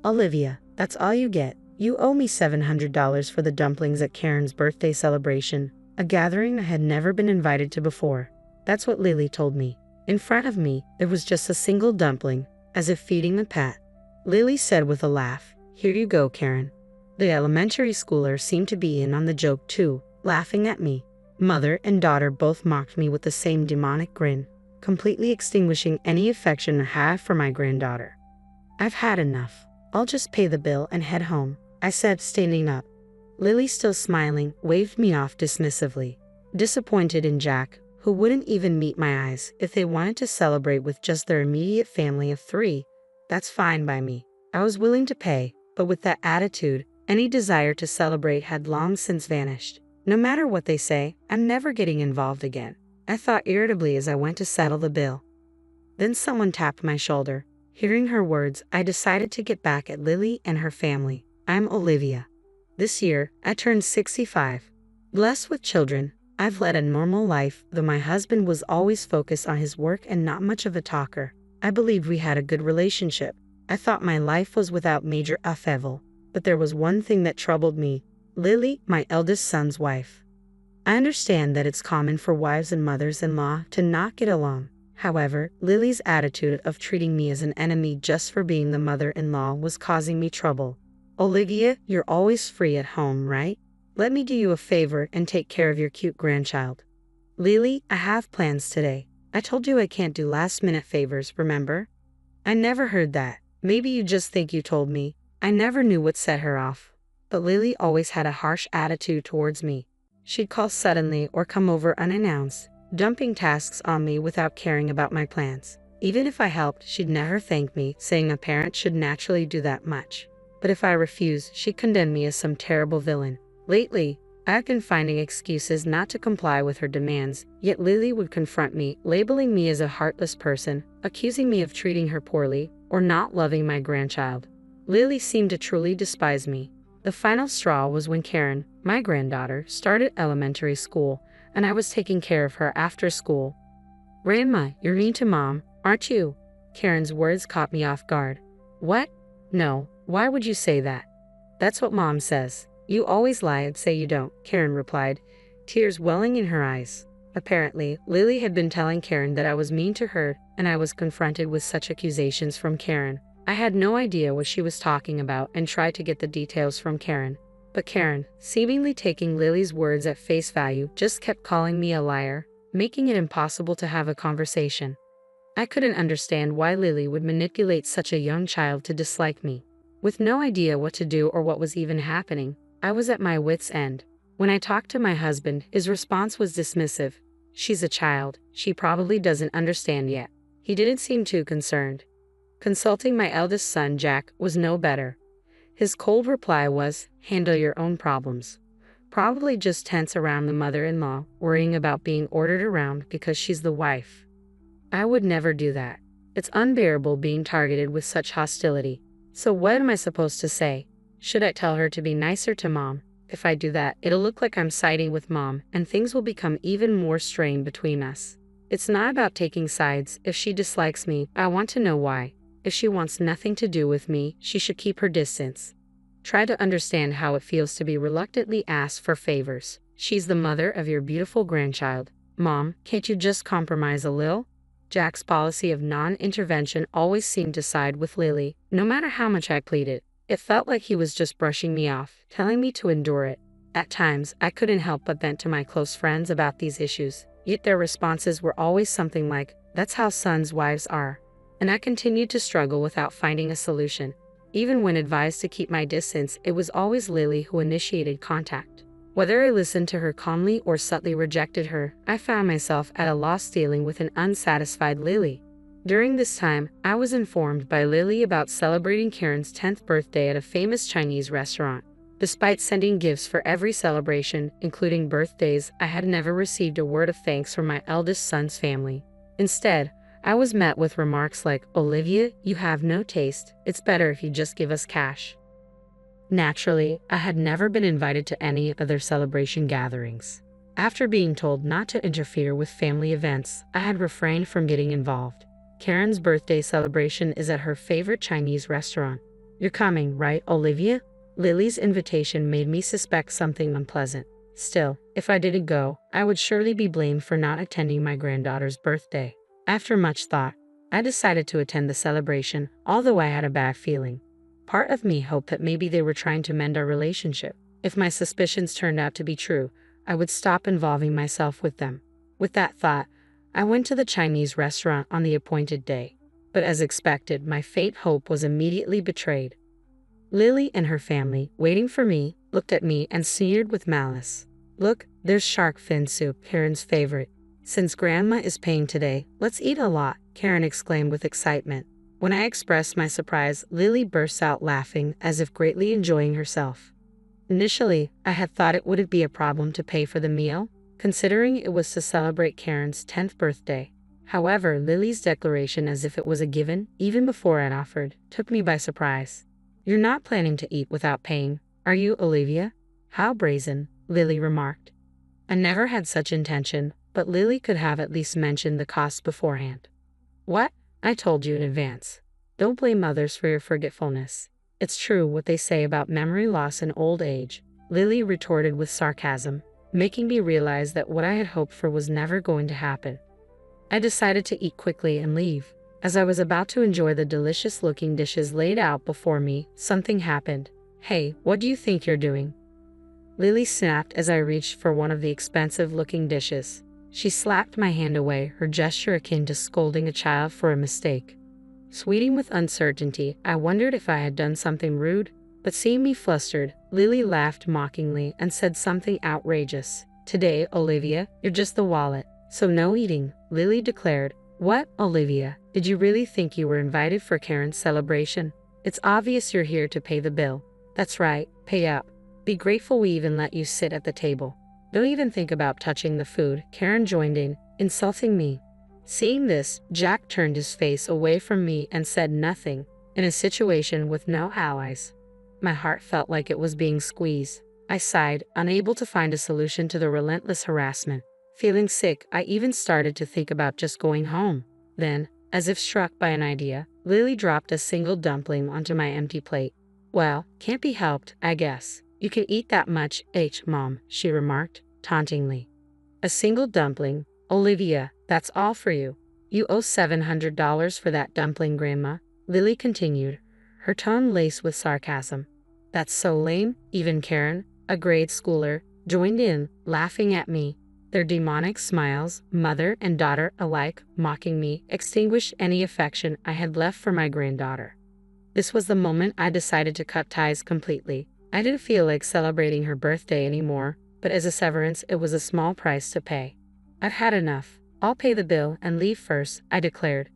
Olivia, that's all you get. You owe me $700 for the dumplings at Karen's birthday celebration, a gathering I had never been invited to before. That's what Lily told me. In front of me, there was just a single dumpling, as if feeding a pet. Lily said with a laugh, "Here you go, Karen." The elementary schooler seemed to be in on the joke too, laughing at me. Mother and daughter both mocked me with the same demonic grin, completely extinguishing any affection I have for my granddaughter. "I've had enough. I'll just pay the bill and head home," I said, standing up. Lily, still smiling, waved me off dismissively. Disappointed in Jack, who wouldn't even meet my eyes if they wanted to celebrate with just their immediate family of 3, that's fine by me. I was willing to pay, but with that attitude, any desire to celebrate had long since vanished. No matter what they say, I'm never getting involved again, I thought irritably as I went to settle the bill. Then someone tapped my shoulder. Hearing her words, I decided to get back at Lily and her family. I'm Olivia. This year, I turned 65. Blessed with children, I've led a normal life, though my husband was always focused on his work and not much of a talker. I believed we had a good relationship. I thought my life was without major upheaval. But there was one thing that troubled me. Lily, my eldest son's wife. I understand that it's common for wives and mothers-in-law to not get along. However, Lily's attitude of treating me as an enemy just for being the mother-in-law was causing me trouble. "Olivia, you're always free at home, right? Let me do you a favor and take care of your cute grandchild." "Lily, I have plans today. I told you I can't do last-minute favors, remember?" "I never heard that. Maybe you just think you told me." I never knew what set her off. But Lily always had a harsh attitude towards me. She'd call suddenly or come over unannounced, dumping tasks on me without caring about my plans. Even if I helped, she'd never thank me, saying a parent should naturally do that much. But if I refused, she'd condemn me as some terrible villain. Lately, I've been finding excuses not to comply with her demands, yet Lily would confront me, labeling me as a heartless person, accusing me of treating her poorly, or not loving my grandchild. Lily seemed to truly despise me. The final straw was when Karen, my granddaughter, started elementary school, and I was taking care of her after school. "Grandma, you're mean to Mom, aren't you?" Karen's words caught me off guard. "What? No, why would you say that?" "That's what Mom says. You always lie and say you don't," Karen replied, tears welling in her eyes. Apparently, Lily had been telling Karen that I was mean to her, and I was confronted with such accusations from Karen. I had no idea what she was talking about and tried to get the details from Karen. But Karen, seemingly taking Lily's words at face value, just kept calling me a liar, making it impossible to have a conversation. I couldn't understand why Lily would manipulate such a young child to dislike me. With no idea what to do or what was even happening, I was at my wit's end. When I talked to my husband, his response was dismissive. "She's a child. She probably doesn't understand yet." He didn't seem too concerned. Consulting my eldest son, Jack, was no better. His cold reply was, "Handle your own problems." Probably just tense around the mother-in-law, worrying about being ordered around because she's the wife. I would never do that. It's unbearable being targeted with such hostility. So what am I supposed to say? Should I tell her to be nicer to Mom? If I do that, it'll look like I'm siding with Mom, and things will become even more strained between us. It's not about taking sides. If she dislikes me, I want to know why. If she wants nothing to do with me, she should keep her distance. Try to understand how it feels to be reluctantly asked for favors. She's the mother of your beautiful grandchild. Mom, can't you just compromise a little? Jack's policy of non-intervention always seemed to side with Lily, no matter how much I pleaded. It felt like he was just brushing me off, telling me to endure it. At times, I couldn't help but vent to my close friends about these issues, yet their responses were always something like, "That's how sons' wives are." And I continued to struggle without finding a solution. Even when advised to keep my distance, it was always Lily who initiated contact. Whether I listened to her calmly or subtly rejected her, I found myself at a loss dealing with an unsatisfied Lily. During this time, I was informed by Lily about celebrating Karen's 10th birthday at a famous Chinese restaurant. Despite sending gifts for every celebration, including birthdays, I had never received a word of thanks from my eldest son's family. Instead, I was met with remarks like, "Olivia, you have no taste. It's better if you just give us cash." Naturally, I had never been invited to any of their celebration gatherings. After being told not to interfere with family events, I had refrained from getting involved. Karen's birthday celebration is at her favorite Chinese restaurant. You're coming, right, Olivia? Lily's invitation made me suspect something unpleasant. Still, if I didn't go, I would surely be blamed for not attending my granddaughter's birthday. After much thought, I decided to attend the celebration, although I had a bad feeling. Part of me hoped that maybe they were trying to mend our relationship. If my suspicions turned out to be true, I would stop involving myself with them. With that thought, I went to the Chinese restaurant on the appointed day. But as expected, my faint hope was immediately betrayed. Lily and her family, waiting for me, looked at me and sneered with malice. Look, there's shark fin soup, Karen's favorite. Since Grandma is paying today, let's eat a lot, Karen exclaimed with excitement. When I expressed my surprise, Lily burst out laughing as if greatly enjoying herself. Initially, I had thought it wouldn't be a problem to pay for the meal, considering it was to celebrate Karen's 10th birthday. However, Lily's declaration, as if it was a given, even before I'd offered, took me by surprise. You're not planning to eat without paying, are you, Olivia? How brazen, Lily remarked. I never had such intention, but Lily could have at least mentioned the cost beforehand. What? I told you in advance. Don't blame others for your forgetfulness. It's true what they say about memory loss in old age, Lily retorted with sarcasm, making me realize that what I had hoped for was never going to happen. I decided to eat quickly and leave. As I was about to enjoy the delicious-looking dishes laid out before me, something happened. Hey, what do you think you're doing? Lily snapped as I reached for one of the expensive-looking dishes. She slapped my hand away, her gesture akin to scolding a child for a mistake. Sweating with uncertainty, I wondered if I had done something rude, but seeing me flustered, Lily laughed mockingly and said something outrageous. Today, Olivia, you're just the wallet, so no eating, Lily declared. What, Olivia? Did you really think you were invited for Karen's celebration? It's obvious you're here to pay the bill. That's right, pay up. Be grateful we even let you sit at the table. Don't even think about touching the food, Karen joined in, insulting me. Seeing this, Jack turned his face away from me and said nothing, in a situation with no allies. My heart felt like it was being squeezed. I sighed, unable to find a solution to the relentless harassment. Feeling sick, I even started to think about just going home. Then, as if struck by an idea, Lily dropped a single dumpling onto my empty plate. Well, can't be helped, I guess. You can eat that much, Mom, she remarked, tauntingly. A single dumpling? Olivia, that's all for you. You owe $700 for that dumpling, Grandma, Lily continued, her tone laced with sarcasm. That's so lame, even Karen, a grade schooler, joined in, laughing at me. Their demonic smiles, mother and daughter alike, mocking me, extinguished any affection I had left for my granddaughter. This was the moment I decided to cut ties completely. I didn't feel like celebrating her birthday anymore, but as a severance, it was a small price to pay. I've had enough. I'll pay the bill and leave first, I declared.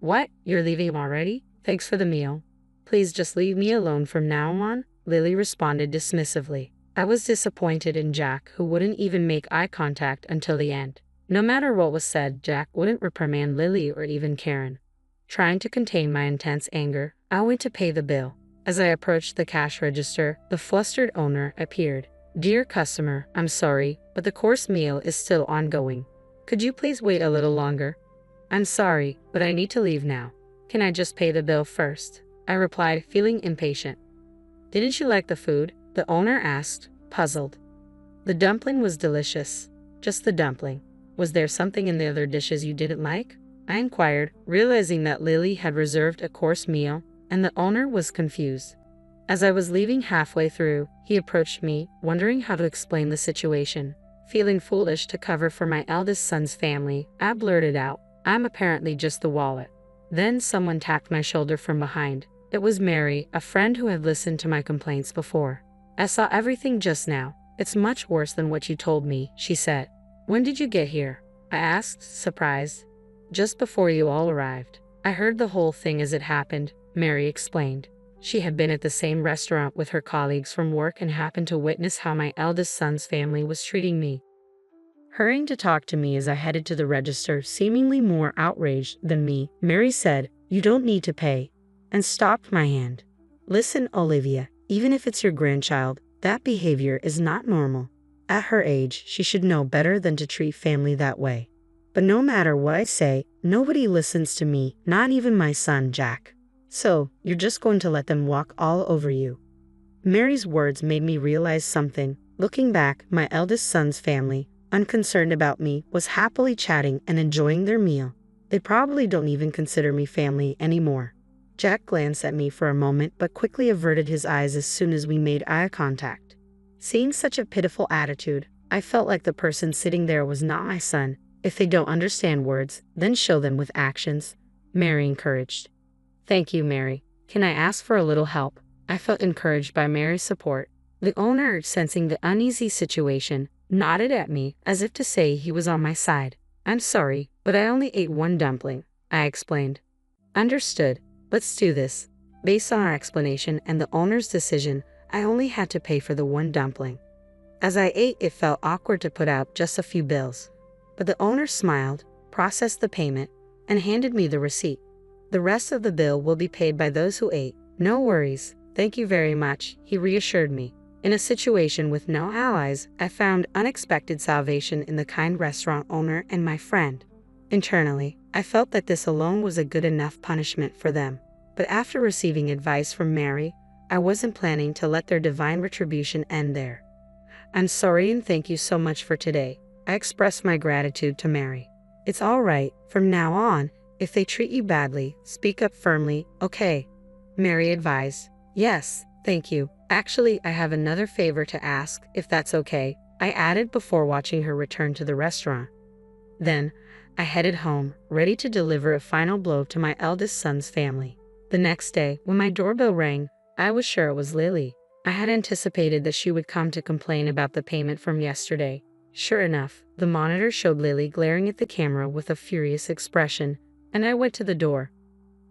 What? You're leaving already? Thanks for the meal. Please just leave me alone from now on, Lily responded dismissively. I was disappointed in Jack, who wouldn't even make eye contact until the end. No matter what was said, Jack wouldn't reprimand Lily or even Karen. Trying to contain my intense anger, I went to pay the bill. As I approached the cash register, the flustered owner appeared. Dear customer, I'm sorry, but the course meal is still ongoing. Could you please wait a little longer? I'm sorry, but I need to leave now. Can I just pay the bill first? I replied, feeling impatient. Didn't you like the food? The owner asked, puzzled. The dumpling was delicious. Just the dumpling. Was there something in the other dishes you didn't like? I inquired, realizing that Lily had reserved a course meal, and the owner was confused. As I was leaving halfway through, he approached me, wondering how to explain the situation. Feeling foolish to cover for my eldest son's family, I blurted out, I'm apparently just the wallet. Then someone tapped my shoulder from behind. It was Mary, a friend who had listened to my complaints before. I saw everything just now. It's much worse than what you told me, she said. When did you get here? I asked, surprised. Just before you all arrived. I heard the whole thing as it happened, Mary explained. She had been at the same restaurant with her colleagues from work and happened to witness how my eldest son's family was treating me. Hurrying to talk to me as I headed to the register, seemingly more outraged than me, Mary said, You don't need to pay, and stopped my hand. Listen, Olivia, even if it's your grandchild, that behavior is not normal. At her age, she should know better than to treat family that way. But no matter what I say, nobody listens to me, not even my son, Jack. So, you're just going to let them walk all over you? Mary's words made me realize something. Looking back, my eldest son's family, unconcerned about me, was happily chatting and enjoying their meal. They probably don't even consider me family anymore. Jack glanced at me for a moment but quickly averted his eyes as soon as we made eye contact. Seeing such a pitiful attitude, I felt like the person sitting there was not my son. If they don't understand words, then show them with actions, Mary encouraged. Thank you, Mary. Can I ask for a little help? I felt encouraged by Mary's support. The owner, sensing the uneasy situation, nodded at me as if to say he was on my side. I'm sorry, but I only ate one dumpling, I explained. Understood. Let's do this. Based on our explanation and the owner's decision, I only had to pay for the one dumpling. As I ate, it felt awkward to put out just a few bills. But the owner smiled, processed the payment, and handed me the receipt. The rest of the bill will be paid by those who ate. No worries. Thank you very much, he reassured me. In a situation with no allies, I found unexpected salvation in the kind restaurant owner and my friend. Internally, I felt that this alone was a good enough punishment for them. But after receiving advice from Mary, I wasn't planning to let their divine retribution end there. I'm sorry and thank you so much for today. I expressed my gratitude to Mary. It's all right. From now on, if they treat you badly, speak up firmly, okay? Mary advised. Yes, thank you. Actually, I have another favor to ask, if that's okay, I added before watching her return to the restaurant. Then, I headed home, ready to deliver a final blow to my eldest son's family. The next day, when my doorbell rang, I was sure it was Lily. I had anticipated that she would come to complain about the payment from yesterday. Sure enough, the monitor showed Lily glaring at the camera with a furious expression, and I went to the door.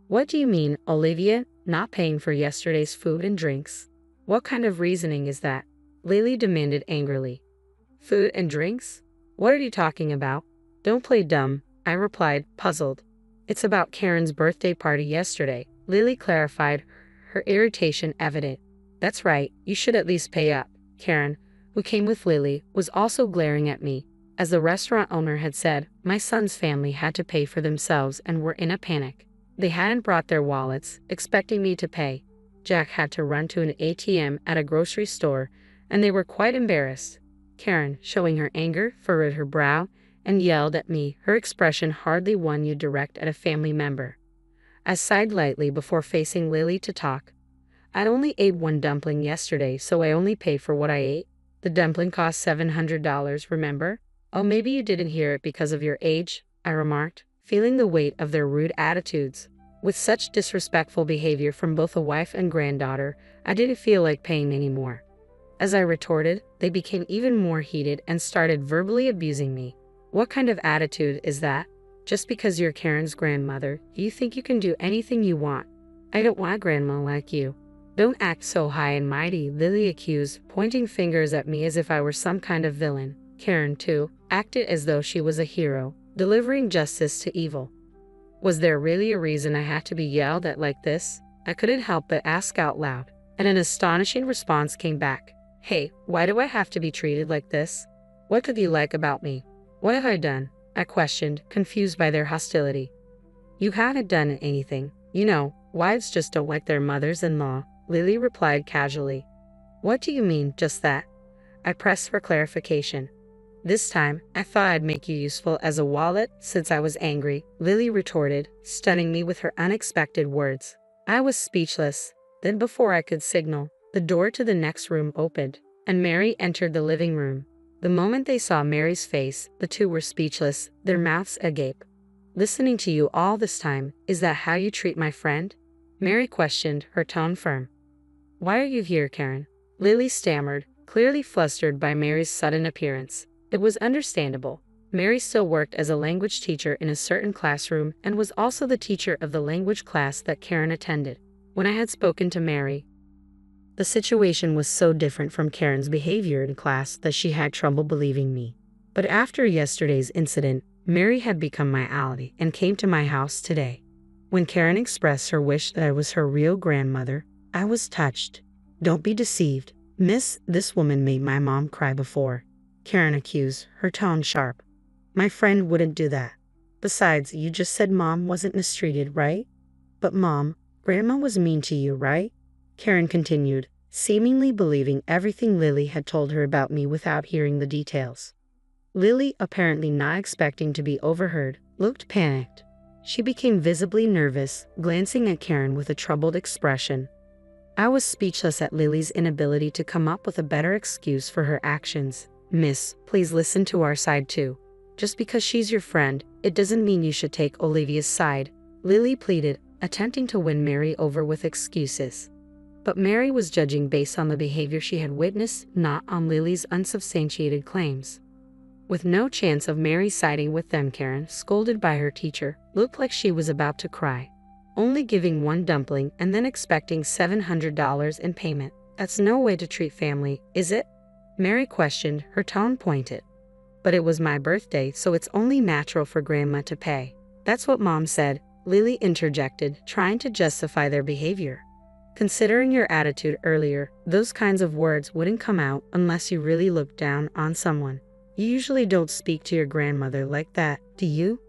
What do you mean, Olivia, not paying for yesterday's food and drinks? What kind of reasoning is that? Lily demanded angrily. Food and drinks? What are you talking about? Don't play dumb, I replied, puzzled. It's about Karen's birthday party yesterday, Lily clarified, her irritation evident. That's right, you should at least pay up. Karen, who came with Lily, was also glaring at me. As the restaurant owner had said, my son's family had to pay for themselves and were in a panic. They hadn't brought their wallets, expecting me to pay. Jack had to run to an ATM at a grocery store, and they were quite embarrassed. Karen, showing her anger, furrowed her brow and yelled at me, her expression hardly one you'd direct at a family member. I sighed lightly before facing Lily to talk. I'd only ate one dumpling yesterday, so I only pay for what I ate. The dumpling cost $700, remember? Oh, maybe you didn't hear it because of your age, I remarked, feeling the weight of their rude attitudes. With such disrespectful behavior from both a wife and granddaughter, I didn't feel like paying anymore. As I retorted, they became even more heated and started verbally abusing me. What kind of attitude is that? Just because you're Karen's grandmother, you think you can do anything you want. I don't want a grandma like you. Don't act so high and mighty, Lily accused, pointing fingers at me as if I were some kind of villain. Karen, too, acted as though she was a hero, delivering justice to evil. Was there really a reason I had to be yelled at like this? I couldn't help but ask out loud, and an astonishing response came back. Hey, why do I have to be treated like this? What could you like about me? What have I done? I questioned, confused by their hostility. You haven't done anything. You know, wives just don't like their mothers-in-law, Lily replied casually. What do you mean, just that? I pressed for clarification. This time, I thought I'd make you useful as a wallet since I was angry, Lily retorted, stunning me with her unexpected words. I was speechless. Then before I could signal, the door to the next room opened, and Mary entered the living room. The moment they saw Mary's face, the two were speechless, their mouths agape. Listening to you all this time, is that how you treat my friend? Mary questioned, her tone firm. Why are you here, Karen? Lily stammered, clearly flustered by Mary's sudden appearance. It was understandable. Mary still worked as a language teacher in a certain classroom and was also the teacher of the language class that Karen attended. When I had spoken to Mary, the situation was so different from Karen's behavior in class that she had trouble believing me. But after yesterday's incident, Mary had become my ally and came to my house today. When Karen expressed her wish that I was her real grandmother, I was touched. Don't be deceived. Miss, this woman made my mom cry before, Karen accused, her tone sharp. My friend wouldn't do that. Besides, you just said Mom wasn't mistreated, right? But Mom, Grandma was mean to you, right? Karen continued, seemingly believing everything Lily had told her about me without hearing the details. Lily, apparently not expecting to be overheard, looked panicked. She became visibly nervous, glancing at Karen with a troubled expression. I was speechless at Lily's inability to come up with a better excuse for her actions. Miss, please listen to our side too. Just because she's your friend, it doesn't mean you should take Olivia's side, Lily pleaded, attempting to win Mary over with excuses. But Mary was judging based on the behavior she had witnessed, not on Lily's unsubstantiated claims. With no chance of Mary siding with them, Karen, scolded by her teacher, looked like she was about to cry. Only giving one dumpling and then expecting $700 in payment. That's no way to treat family, is it? Mary questioned, her tone pointed. But it was my birthday, so it's only natural for Grandma to pay. That's what Mom said, Lily interjected, trying to justify their behavior. Considering your attitude earlier, those kinds of words wouldn't come out unless you really looked down on someone. You usually don't speak to your grandmother like that, do you?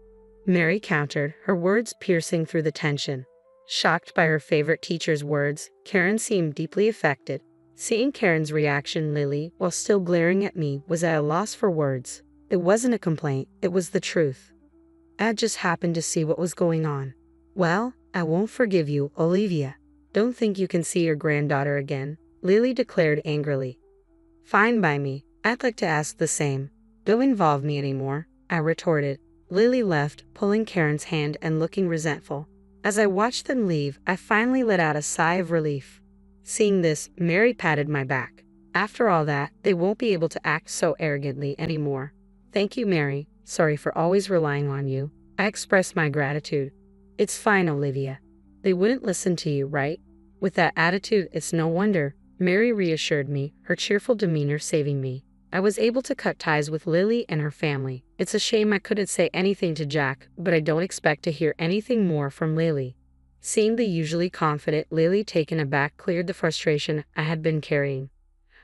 Mary countered, her words piercing through the tension. Shocked by her favorite teacher's words, Karen seemed deeply affected. Seeing Karen's reaction, Lily, while still glaring at me, was at a loss for words. It wasn't a complaint, it was the truth. I just happened to see what was going on. Well, I won't forgive you, Olivia. Don't think you can see your granddaughter again, Lily declared angrily. Fine by me, I'd like to ask the same. Don't involve me anymore, I retorted. Lily left, pulling Karen's hand and looking resentful. As I watched them leave, I finally let out a sigh of relief. Seeing this, Mary patted my back. After all that, they won't be able to act so arrogantly anymore. Thank you, Mary. Sorry for always relying on you. I express my gratitude. It's fine, Olivia. They wouldn't listen to you, right? With that attitude, it's no wonder, Mary reassured me, her cheerful demeanor saving me. I was able to cut ties with Lily and her family. It's a shame I couldn't say anything to Jack, but I don't expect to hear anything more from Lily. Seeing the usually confident Lily taken aback cleared the frustration I had been carrying.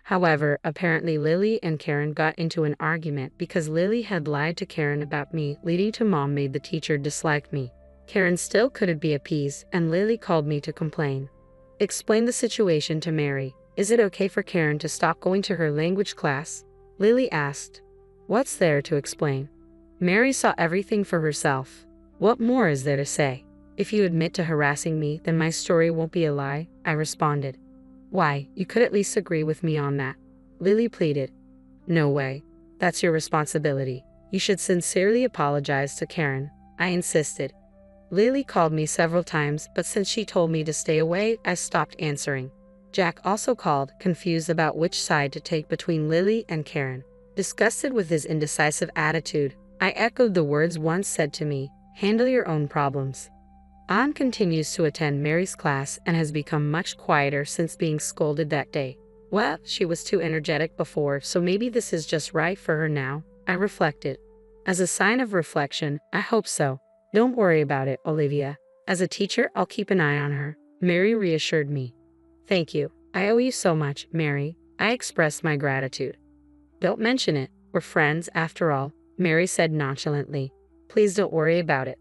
However, apparently Lily and Karen got into an argument because Lily had lied to Karen about me, leading to Mom made the teacher dislike me. Karen still couldn't be appeased, and Lily called me to complain. Explain the situation to Mary. Is it okay for Karen to stop going to her language class? Lily asked. What's there to explain? Mary saw everything for herself. What more is there to say? If you admit to harassing me, then my story won't be a lie, I responded. Why, you could at least agree with me on that, Lily pleaded. No way. That's your responsibility. You should sincerely apologize to Karen, I insisted. Lily called me several times, but since she told me to stay away, I stopped answering. Jack also called, confused about which side to take between Lily and Karen. Disgusted with his indecisive attitude, I echoed the words once said to me, handle your own problems. Anne continues to attend Mary's class and has become much quieter since being scolded that day. Well, she was too energetic before, so maybe this is just right for her now, I reflected. As a sign of reflection, I hope so. Don't worry about it, Olivia. As a teacher, I'll keep an eye on her, Mary reassured me. Thank you. I owe you so much, Mary. I expressed my gratitude. Don't mention it. We're friends, after all, Mary said nonchalantly. Please don't worry about it.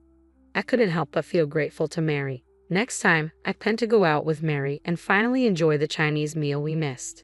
I couldn't help but feel grateful to Mary. Next time, I plan to go out with Mary and finally enjoy the Chinese meal we missed.